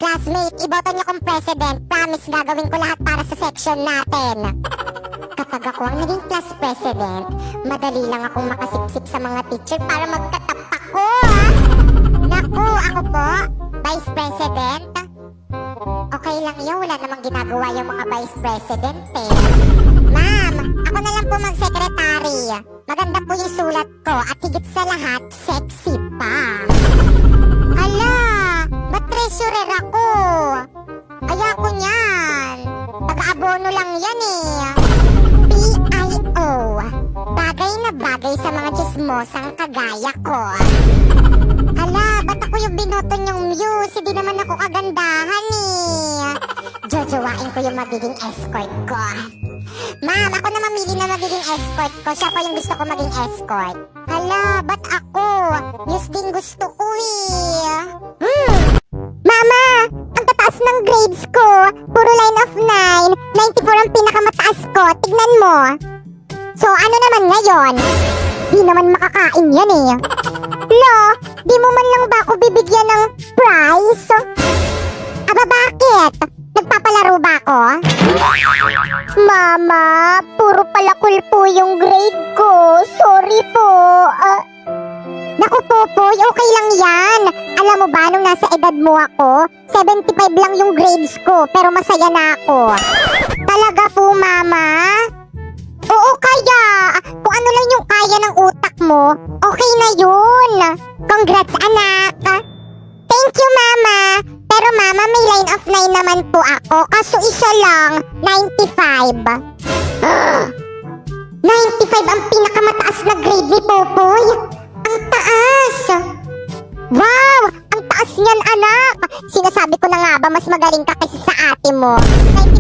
Classmate, iboto niyo kong president. Promise, gagawin ko lahat para sa section natin. Kapag ako ang naging class president, madali lang akong makasipsip sa mga teacher para magkatap ako. Naku, ako po, vice president. Okay lang yun, wala namang ginagawa yung mga vice president eh. Ma'am, ako na lang po mag-secretary. Maganda po yung sulat ko at higit sa lahat, sexy pa. Ala, ba't treasurer ako? Ayoko niyan. Taga-abono lang yan eh. PIO. Bagay na bagay sa mga chismosang kagaya ko. Ala, ba't ako yung binoto niyong muse? Hindi naman ako kagandahan eh. Jojowain ko yung magiging escort ko. Ma'am, ako na mamili na magiging escort ko. Siya pa yung gusto ko maging escort. Hala, ba't ako? Muse din gusto ko eh. Mama, ang tataas ng grades ko. Puro line of 9. 94 ang pinakamataas ko. Tignan mo. So, ano naman ngayon? Di naman makakain yan eh. Lo, di mo man lang ba ako bibigyan ng prize? Aba, bakit? Nagpapalaro ba ako? Mama, puro palakul po yung grade ko. Sorry po. Naku, Popoy, okay lang yan. Alam mo ba, nung nasa edad mo ako, 75 lang yung grades ko, pero masaya na ako. Talaga po, Mama? Oo, kaya. Kung ano lang yung kaya ng utak mo, okay na yun. Congrats, anak. Thank you, Mama. Pero Mama, may line of 9 naman po ako. Kaso isa lang, 95. 95 ang pinakamataas na grade ni Popoy. Ang taas. Wow, ang taas niyan, anak. Sinasabi ko na nga ba, mas magaling ka kasi sa ate mo.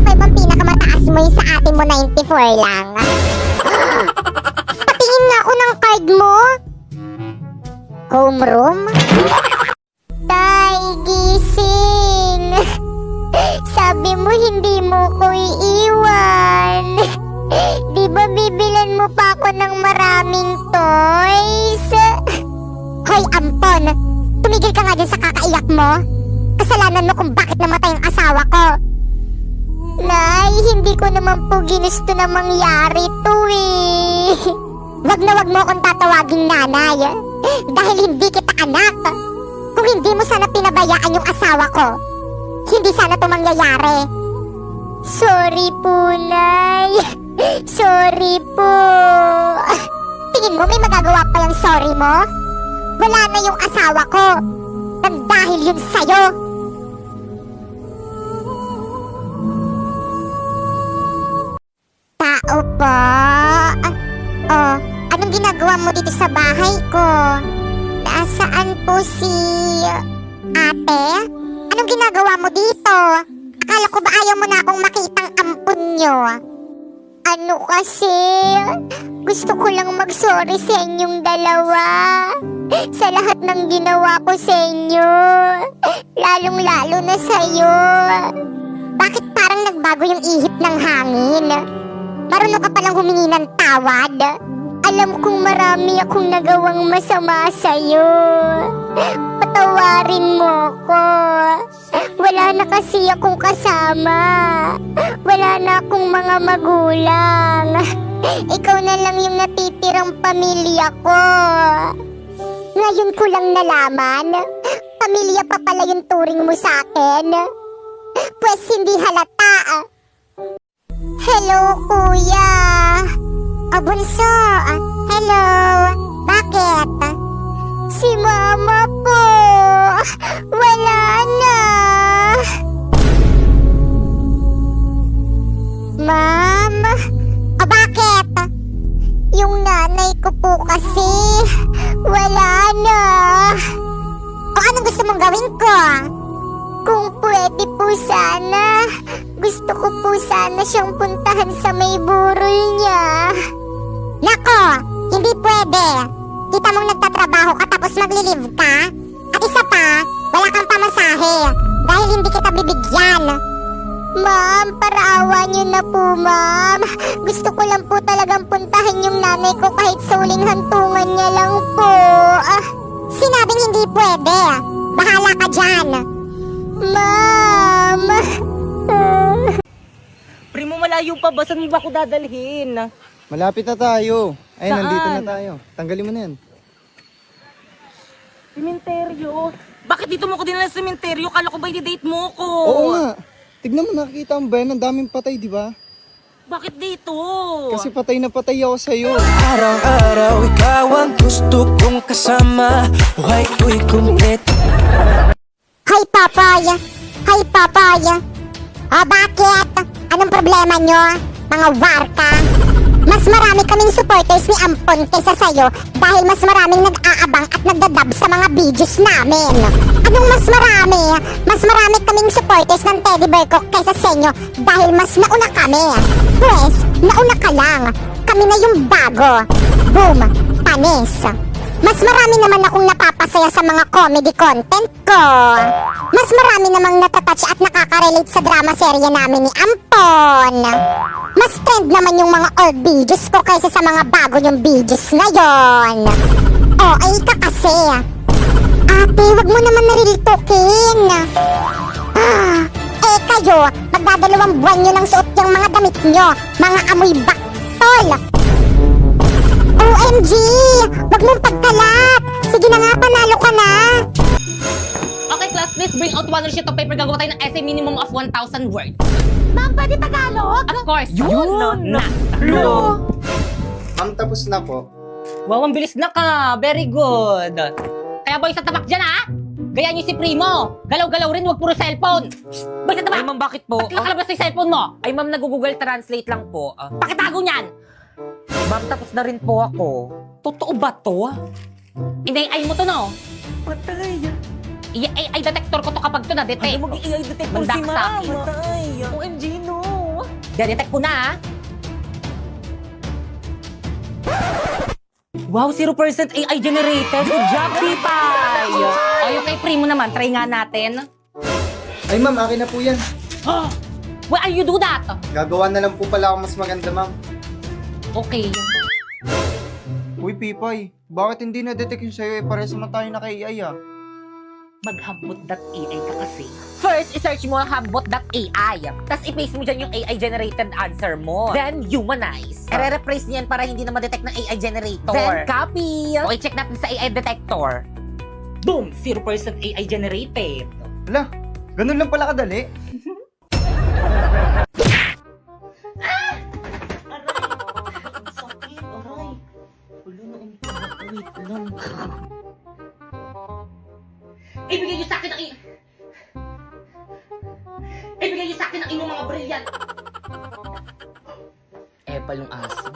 95 ang pinakamataas mo, yung sa ate mo 94 lang. Patingin nga ako ng card mo. Homeroom? Tay, gising. Sabi mo hindi mo ko iiwan. Di ba bibilan mo pa ako ng maraming toys? Hoy, Ampon! Tumigil ka nga dyan sa kakaiyak mo. Kasalanan mo kung bakit namatay ang asawa ko. Nay, hindi ko naman po ginusto na mangyari to eh. Wag na wag mo akong tatawaging nanay. Dahil hindi kita anak. Kung hindi mo sana pinabayaan yung asawa ko, hindi sana to mangyayari. Sorry po, Nay. Sorry po. Tingin mo may magagawa pa yung sorry mo? Wala na yung asawa ko. Nang dahil yun sa'yo. Tao po. Oh, anong ginagawa mo dito sa bahay ko? Nasaan po si ate? Anong ginagawa mo dito? Akala ko ba ayaw mo na akong makitang ampun nyo? Ano kasi? Gusto ko lang mag-sorry sa inyong dalawa. Sa lahat ng ginawa ko sa inyo. Lalong-lalo na sa'yo. Bakit parang nagbago yung ihip ng hangin? Marunong ka palang humingi ng tawad. Alam kong marami akong nagawang masama sa'yo. Patawarin mo ko. Wala na kasi akong kasama. Wala na akong mga magulang. Ikaw na lang yung natitirang pamilya ko. Ngayon ko lang nalaman, pamilya pa pala yung turing mo sa akin. Pwes hindi halata. Hello, kuya. O bunso, hello. Bakit? Si mama po. Wala na. Ma'am? O bakit? Yung nanay ko po kasi wala na. O anong gusto mong gawin ko? Kung pwede po sana, gusto ko po sana siyang puntahan sa may burol niya. Nako, hindi pwede. Kita mong nagtatrabaho ka tapos maglilive ka? At isa pa, wala kang pamasahe dahil hindi kita bibigyan. Ma'am, paraawa niyo na po, ma'am. Gusto ko lang po talagang puntahan yung nanay ko kahit sa uling hantungan niya lang po. Sinabing hindi pwede. Bahala ka dyan. Ma! pa ba? Saan mo ba ako dadalhin? Malapit na tayo. Ayun, Saan? nandito na tayo. Tanggalin mo na yan. Sementeryo. Bakit dito mo ko dinala sa sementeryo? Kala ko ba i-date mo ko? Oo nga. Tignan mo, nakikita mo ba yan? Ang daming patay, di ba? Bakit dito? Kasi patay na patay ako sa'yo. Araw-araw ikaw ang gusto kong kasama. Buhay ko'y kumpleto. Hi, papaya! Hi, papaya! O, bakit? Anong problema nyo? Mga warka? Mas marami kaming supporters ni Ampon kaysa sa'yo dahil mas maraming nag-aabang at nagdadab sa mga videos namin. Anong mas marami? Mas marami kaming supporters ng Teddy Bear ko kaysa sa inyo dahil mas nauna kami. Pwes, nauna ka lang. Kami na yung bago. Boom! Panis! Mas marami naman akong napapasaya sa mga comedy content ko. Mas marami namang natatouch at nakaka-relate sa drama serye namin ni Ampon. Mas trend naman yung mga old videos ko kaysa sa mga bago yung videos ngayon. O, ay ka kasi. Ate, wag mo naman narilitukin. Kayo, magdadalawang buwan nyo nang suot yung mga damit nyo. Mga amoy baktol. OMG! Wag mong pagkalat! Sige na nga, panalo ka na! Okay, class, please bring out one sheet of paper. Gagawa tayo ng essay minimum of 1,000 words. Ma'am, pwede Tagalog? Of course. Yun na. Ma'am, tapos na po. Wow, ang bilis na ka. Very good. Kaya boy, sa tabak dyan, ha? Gaya niyo si Primo. Galaw-galaw rin, wag puro cellphone. Boy, sa tabak. Ay, ma'am, bakit po? Ba't nakalabas na yung cellphone mo? Ay, ma'am, nag-google translate lang po. Pakitago niyan. Ma'am, tapos na rin po ako. Totoo ba to? Inay-ay mo to, no? Patay. I-AI detector ko to kapag to na-detect. Ay, mag-i-AI detector Mandak si sa ma'am. akin. Patay. OMG, no. De-detect ko na, ha? Wow, 0% AI generated. Good job, Pipay! O, yung kay Primo naman, try nga natin. Ay, ma'am, akin na po yan. Why are you do that? Gagawa na lang po pala ako mas maganda, ma'am. Okay. Uy, Pipay, bakit hindi na-detect yung sa'yo? Pares naman tayo naka-AI, ah. Maghambot.ai ka kasi. First, i-search mo ang hambot.ai. Tapos i-paste mo dyan yung AI-generated answer mo. Then, humanize. I-replace niyan para hindi na ma-detect ng AI generator. Then, copy. Okay, check natin sa AI detector. Boom! 0% AI generated. Hala, ganun lang pala kadali. Sakit. Aray. Wala na ang wait lang. Ibigay niyo sa akin ang Ibigay niyo sa akin ang inyong mga brilliant. Epal yung aso.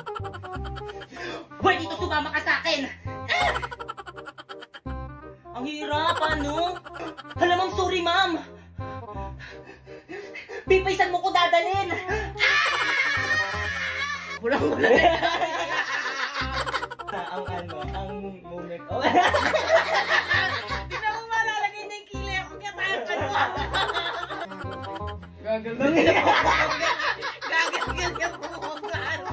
Hoy, dito sumama ka sa akin. Ang hirap, ano? Hala, ma'am, sorry, ma'am. Pipaysan mo ko dadalhin. Wala. Ang ano, ang moment. Oh. Hindi na mo malalagay na yung kilay ako kaya tayo ka doon. Gagal ka po ako sa ano.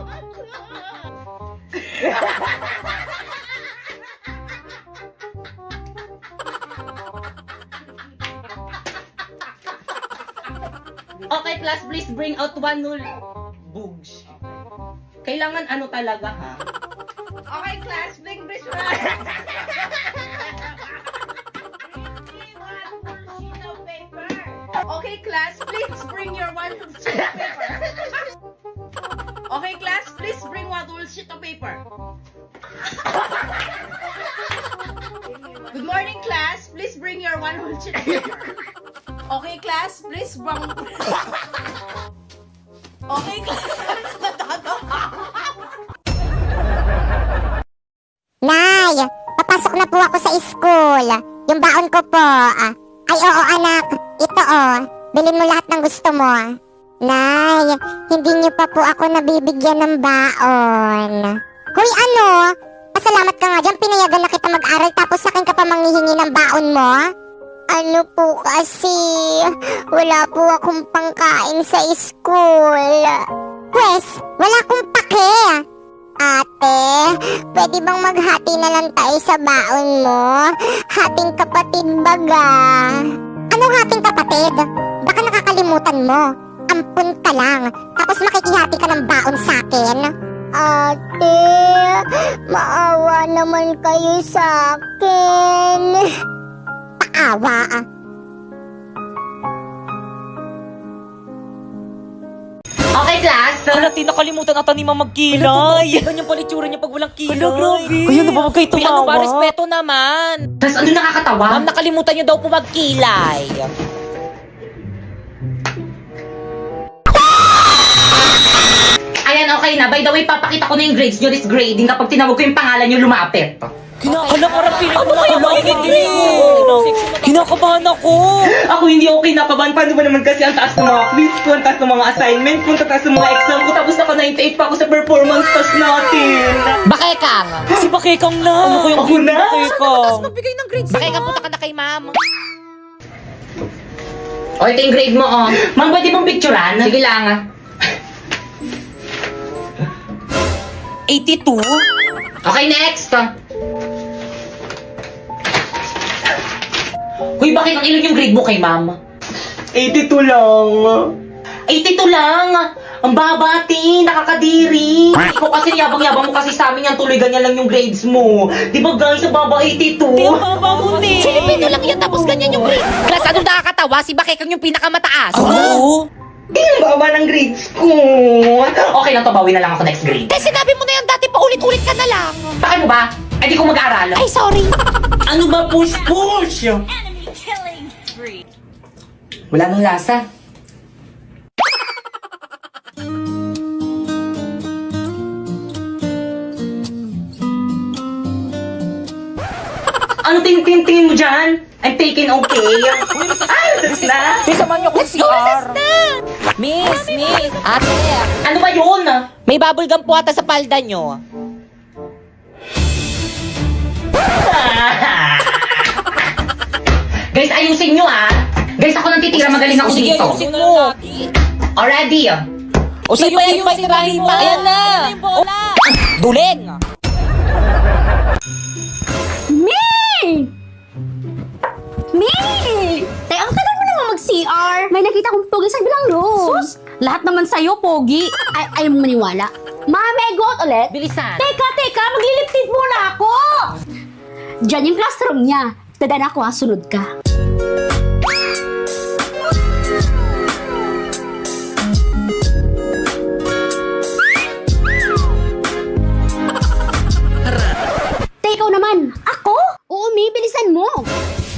Okay, class, please bring out one null. Bugs. Kailangan ano talaga, ha? Okay, class, bring this Okay, class, please bring your one sheet of paper. Okay, class, please bring one whole sheet of paper. Good morning, class. Please bring your one whole sheet of paper. Okay, class, please bring... Okay, class. Nay, papasok na po ako sa school. Yung baon ko po. Ay, oo anak. Ito bilhin mo lahat ng gusto mo. Nay, hindi niyo pa po ako nabibigyan ng baon. Hoy, ano? Pasalamat ka nga dyan. Pinayagan na kita mag-aral tapos sa akin ka pa manghihingi ng baon mo? Ano po kasi? Wala po akong pangkain sa school. Pwes, wala akong pake. Ate, pwede bang maghati na lang tayo sa baon mo? Hating kapatid baga. Anong hating kapatid? Baka nakakalimutan mo. Ampun ka lang, tapos makikihati ka ng baon sa akin. Ate, maawa naman kayo sa akin. Paawa ah. Okay, class. Halati, nakalimutan ata ni Ma'am magkilay. Ganyan pala itsura niya pag walang kilay. Hala, grabe. Kaya na ba huwag kayo Uy, ano ba? tumawa? Respeto naman. Tapos ano nakakatawa? Ma'am, nakalimutan niyo daw po magkilay. Ayan, okay na. By the way, papakita ko na yung grades nyo. This grading kapag tinawag ko yung pangalan nyo, lumapit. Kinakabahan parang piling ko Kinakabahan ako. Ako hindi ako kinakabahan. Paano ba naman kasi ang taas ng mga quiz ko, ang taas ng mga assignment ko, ang taas ng mga exam ko, tapos naka 98 pa ako sa performance test natin. Bakekang. Si Bakekang na. Ano ko yung Ako na? Bakekang? Magbigay ng grades Bakekang, punta ka na kay ma'am. O, ito yung grade mo, oh. Ma'am, pwede mong picturean? Sige lang. 82? Okay, next. Uy, bakit ang ilan yung grade mo kay ma'am? 82 lang. 82 lang! Ang baba, ate! Nakakadiri! Ikaw kasi yabang-yabang mo kasi sa amin yan, tuloy ganyan lang yung grades mo. Di ba guys, ang baba 82? Ang baba mo, ne. Filipino lang yan, tapos ganyan yung grades. Class, anong nakakatawa? Si Bakekang yung pinakamataas. Oo. Ang baba ng grades ko. Okay lang to, bawi na lang ako next grade. Kasi sinabi mo na yan dati, paulit-ulit ka na lang. Bakit mo ba? Ay, di ko mag-aaral. Ay, sorry. Ano ba push-push? Wala nang lasa. Ano tingin mo dyan? I'm taking okay. Ay, sus na. Samahan niyo kung CR. Miss. Ate. Ano ba yun? May bubble gum po ata sa palda nyo. Guys, ayusin nyo ah. Guys, ako nang titira. Magaling ako Sige, dito. ayusin mo. Already. O sige, tirahin mo. Ayan na. Duling. Tay, ang tagal mo naman mag-CR. May nakita kong pogi sa bilang room. Sus, lahat naman sa'yo, pogi. Ayaw mo maniwala. Mami, go ulit. Bilisan. Teka, maglilip tint muna ako. Diyan yung classroom niya. Dadan ako ha, sunod ka. Tay, ikaw naman. Ako? Oo, May, bilisan mo.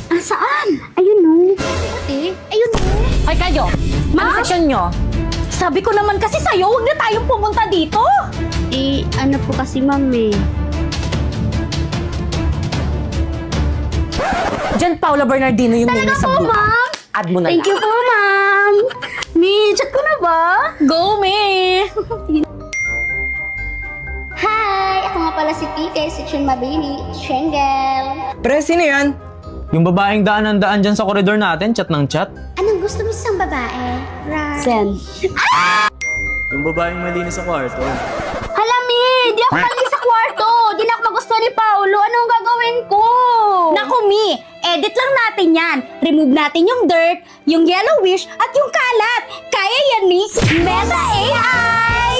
Ah, saan? Ayun no. Ate, ayun no. Ay kayo. Ano section nyo? Sabi ko naman kasi sa'yo, huwag na tayong pumunta dito. Eh, ano po kasi, ma'am eh. Diyan, Paula Bernardino yung Talaga name sa po, blue. ma'am. Add mo na Thank lang. you po, ma'am. May, chat ko na ba? Go, May. Hi! Ako nga pala si PK, Section Mabini, Shengel. Pre, sino yan? Yung babaeng daan dyan sa koridor natin, chat ng chat. Anong gusto mo sa babae? Sen. Yung babaeng malinis sa kwarto. Hala, Mi! Di ako mali sa kwarto! Di na ako magustuhan ni Paolo! Anong gagawin ko? Naku, Mi! Edit lang natin yan! Remove natin yung dirt, yung yellowish, at yung kalat! Kaya yan ni Meta AI!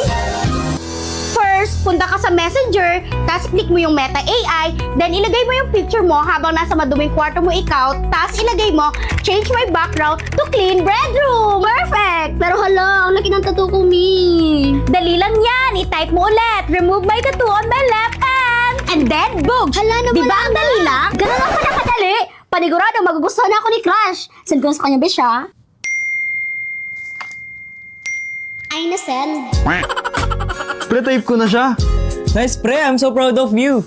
First, punta ka sa Messenger, tapos click mo yung Meta AI, then ilagay mo yung picture mo habang nasa maduming kwarto mo ikaw, tapos ilagay mo, change my background to clean bedroom! Perfect! Pero hala, ang laki ng tattoo ko, Mi! Dali lang yan! I-type mo ulit, remove my tattoo on my left hand! And then, boom! Hala naman! Diba ang dali lang? Ganun lang pala kadali! Panigurado, magugustuhan ako ni Crush! Send ko na sa kanya, Bish, ha? Ay, na-send. Pre, type ko na siya. Nice pre, I'm so proud of you.